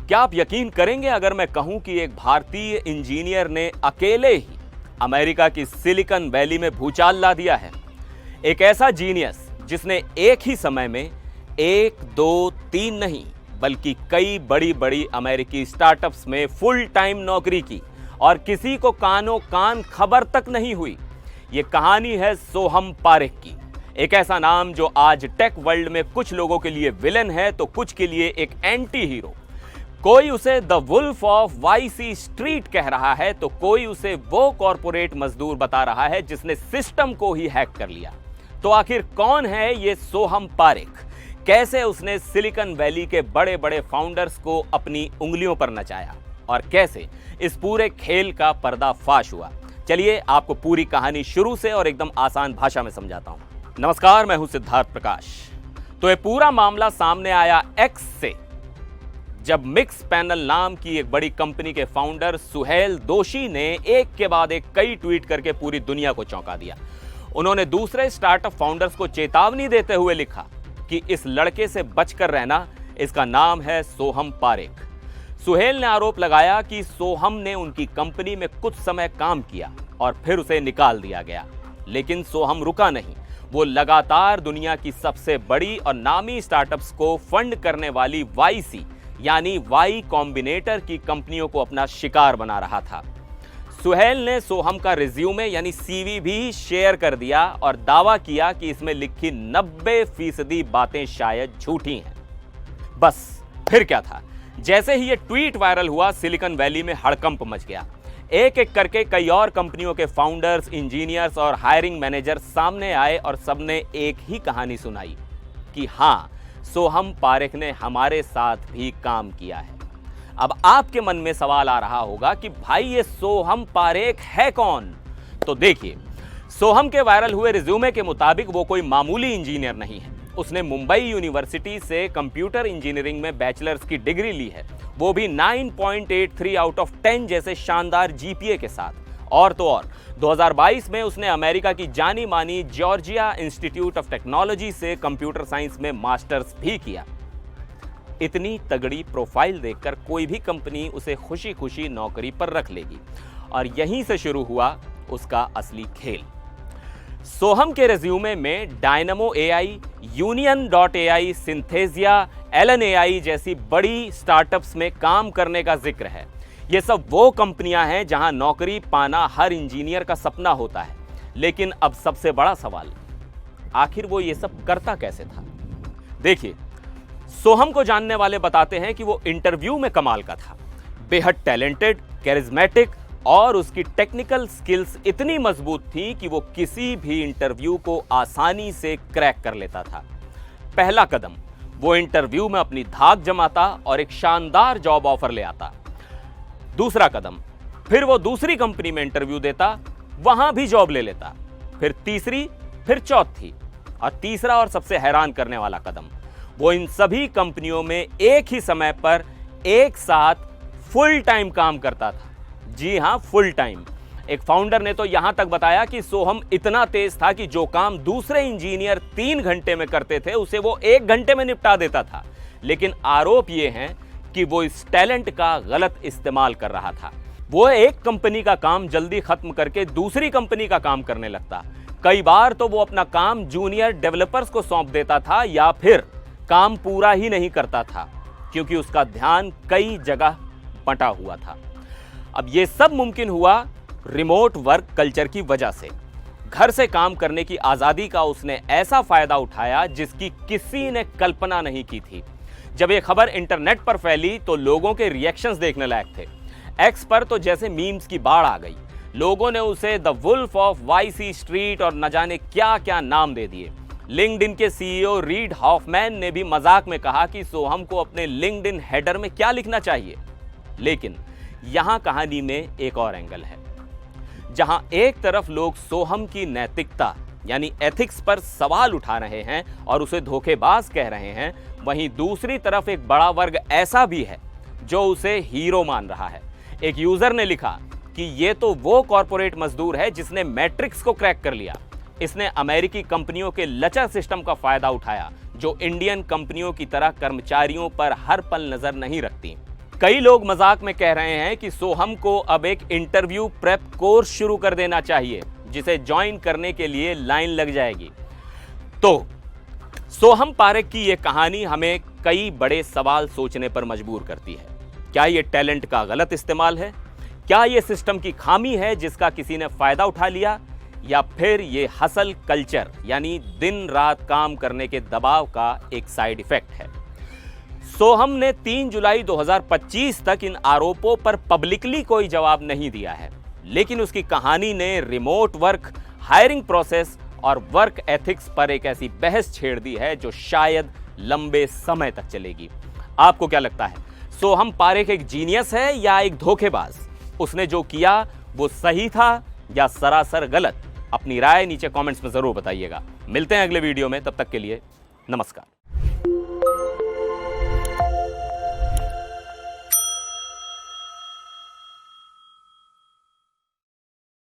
क्या आप यकीन करेंगे अगर मैं कहूं कि एक भारतीय इंजीनियर ने अकेले ही अमेरिका की सिलिकॉन वैली में भूचाल ला दिया है। एक ऐसा जीनियस जिसने एक ही समय में 1, 2, 3 नहीं बल्कि कई बड़ी बड़ी अमेरिकी स्टार्टअप्स में फुल टाइम नौकरी की और किसी को कानों कान खबर तक नहीं हुई। ये कहानी है सोहम पारेख की। एक ऐसा नाम जो आज टेक वर्ल्ड में कुछ लोगों के लिए विलेन है तो कुछ के लिए एक एंटी हीरो। कोई उसे The Wolf of Wall Street कह रहा है तो कोई उसे वो कॉरपोरेट मजदूर बता रहा है जिसने सिस्टम को ही हैक कर लिया। तो आखिर कौन है ये सोहम पारेख? कैसे उसने सिलिकॉन वैली के बड़े बड़े फाउंडर्स को अपनी उंगलियों पर नचाया और कैसे इस पूरे खेल का पर्दाफाश हुआ? चलिए आपको पूरी कहानी शुरू से और एकदम आसान भाषा में समझाता हूं। नमस्कार, मैं हूं सिद्धार्थ प्रकाश। तो ये पूरा मामला सामने आया एक्स से, जब मिक्स पैनल नाम की एक बड़ी कंपनी के फाउंडर सुहेल दोशी ने एक के बाद एक कई ट्वीट करके पूरी दुनिया को चौंका दिया। उन्होंने दूसरे स्टार्टअप फाउंडर्स को चेतावनी देते हुए लिखा कि इस लड़के से बचकर रहना, इसका नाम है सोहम पारेख। सुहेल ने आरोप लगाया कि सोहम ने उनकी कंपनी में कुछ समय काम किया और फिर उसे निकाल दिया गया। लेकिन सोहम रुका नहीं, वो लगातार दुनिया की सबसे बड़ी और नामी स्टार्टअप्स को फंड करने वाली वाईसी यानी वाई कॉम्बिनेटर की कंपनियों को अपना शिकार बना रहा था। सुहेल ने सोहम का रिज्यूमे यानी सीवी भी शेयर कर दिया और दावा किया कि इसमें लिखी 90% बातें शायद झूठी हैं। बस फिर क्या था, जैसे ही ये ट्वीट वायरल हुआ सिलिकॉन वैली में हड़कंप मच गया। एक एक करके कई और कंपनियों के फाउंडर्स, इंजीनियर्स और हायरिंग मैनेजर सामने आए और सबने एक ही कहानी सुनाई कि हाँ, सोहम पारेख ने हमारे साथ भी काम किया है। अब आपके मन में सवाल आ रहा होगा कि भाई ये सोहम पारेख है कौन? तो देखिए, सोहम के वायरल हुए रिज्यूमे के मुताबिक वो कोई मामूली इंजीनियर नहीं है। उसने मुंबई यूनिवर्सिटी से कंप्यूटर इंजीनियरिंग में बैचलर्स की डिग्री ली है, वो भी 9.83 आउट ऑफ 10 जैसे शानदार जीपीए के साथ। और तो और 2022 में उसने अमेरिका की जानी मानी जॉर्जिया इंस्टीट्यूट ऑफ टेक्नोलॉजी से कंप्यूटर साइंस में मास्टर्स भी किया। इतनी तगड़ी प्रोफाइल देखकर कोई भी कंपनी उसे खुशी खुशी नौकरी पर रख लेगी और यहीं से शुरू हुआ उसका असली खेल। सोहम के रिज्यूमे में Dynamo AI, Union AI, Synthesia, Allen AI जैसी बड़ी स्टार्टअप्स में काम करने का जिक्र है। ये सब वो कंपनियां हैं जहां नौकरी पाना हर इंजीनियर का सपना होता है। लेकिन अब सबसे बड़ा सवाल, आखिर वो ये सब करता कैसे था? देखिए, सोहम को जानने वाले बताते हैं कि वो इंटरव्यू में कमाल का था, बेहद टैलेंटेड, कैरिज्मेटिक और उसकी टेक्निकल स्किल्स इतनी मजबूत थी कि वो किसी भी इंटरव्यू को आसानी से क्रैक कर लेता था। पहला कदम, वो इंटरव्यू में अपनी धाक जमाता और एक शानदार जॉब ऑफर ले आता। दूसरा कदम, फिर वो दूसरी कंपनी में इंटरव्यू देता, वहां भी जॉब ले लेता। फिर तीसरी, फिर चौथी और तीसरा और सबसे हैरान करने वाला कदम, वो इन सभी कंपनियों में एक ही समय पर एक साथ फुल टाइम काम करता था। जी हां, फुल टाइम। एक फाउंडर ने तो यहां तक बताया कि सोहम इतना तेज था कि जो काम दूसरे इंजीनियर 3 घंटे में करते थे उसे वो 1 घंटे में निपटा देता था। लेकिन आरोप ये है कि वो इस टैलेंट का गलत इस्तेमाल कर रहा था। वो एक कंपनी का काम जल्दी खत्म करके दूसरी कंपनी का काम करने लगता। कई बार तो वो अपना काम जूनियर डेवलपर्स को सौंप देता था या फिर काम पूरा ही नहीं करता था क्योंकि उसका ध्यान कई जगह बंटा हुआ था। अब ये सब मुमकिन हुआ रिमोट वर्क कल्चर की वजह से। घर से काम करने की आजादी का उसने ऐसा फायदा उठाया जिसकी किसी ने कल्पना नहीं की थी। जब ये खबर इंटरनेट पर फैली तो लोगों के रिएक्शंस देखने लायक थे। एक्स पर तो जैसे मीम्स की बाढ़ आ गई। लोगों ने उसे The Wolf of Wall Street और न जाने क्या क्या नाम दे दिए। लिंक्डइन के सीईओ रीड हॉफमैन ने भी मजाक में कहा कि सोहम को अपने लिंक्डइन हेडर में क्या लिखना चाहिए। लेकिन यहां कहानी में एक और एंगल है। जहां एक तरफ लोग सोहम की नैतिकता यानी एथिक्स पर सवाल उठा रहे हैं और उसे धोखेबाज कह रहे हैं, वहीं दूसरी तरफ एक बड़ा वर्ग ऐसा भी है जो उसे हीरो मान रहा है। एक यूजर ने लिखा कि ये तो वो कॉर्पोरेट मजदूर है जिसने मैट्रिक्स को क्रैक कर लिया। इसने अमेरिकी कंपनियों के लचर सिस्टम का फायदा उठाया जो इंडियन कंपनियों की तरह कर्मचारियों पर हर पल नजर नहीं रखती। कई लोग मजाक में कह रहे हैं कि सोहम को अब एक इंटरव्यू प्रेप कोर्स शुरू कर देना चाहिए, जिसे ज्वाइन करने के लिए लाइन लग जाएगी। तो सोहम पारेख की यह कहानी हमें कई बड़े सवाल सोचने पर मजबूर करती है। क्या यह टैलेंट का गलत इस्तेमाल है? क्या यह सिस्टम की खामी है जिसका किसी ने फायदा उठा लिया? या फिर यह हसल कल्चर यानी दिन रात काम करने के दबाव का एक साइड इफेक्ट है? सोहम ने 3 जुलाई 2025 तक इन आरोपों पर पब्लिकली कोई जवाब नहीं दिया है, लेकिन उसकी कहानी ने रिमोट वर्क, हायरिंग प्रोसेस और वर्क एथिक्स पर एक ऐसी बहस छेड़ दी है जो शायद लंबे समय तक चलेगी। आपको क्या लगता है, सोहम पारेख एक जीनियस है या एक धोखेबाज? उसने जो किया वो सही था या सरासर गलत? अपनी राय नीचे कमेंट्स में जरूर बताइएगा। मिलते हैं अगले वीडियो में, तब तक के लिए नमस्कार।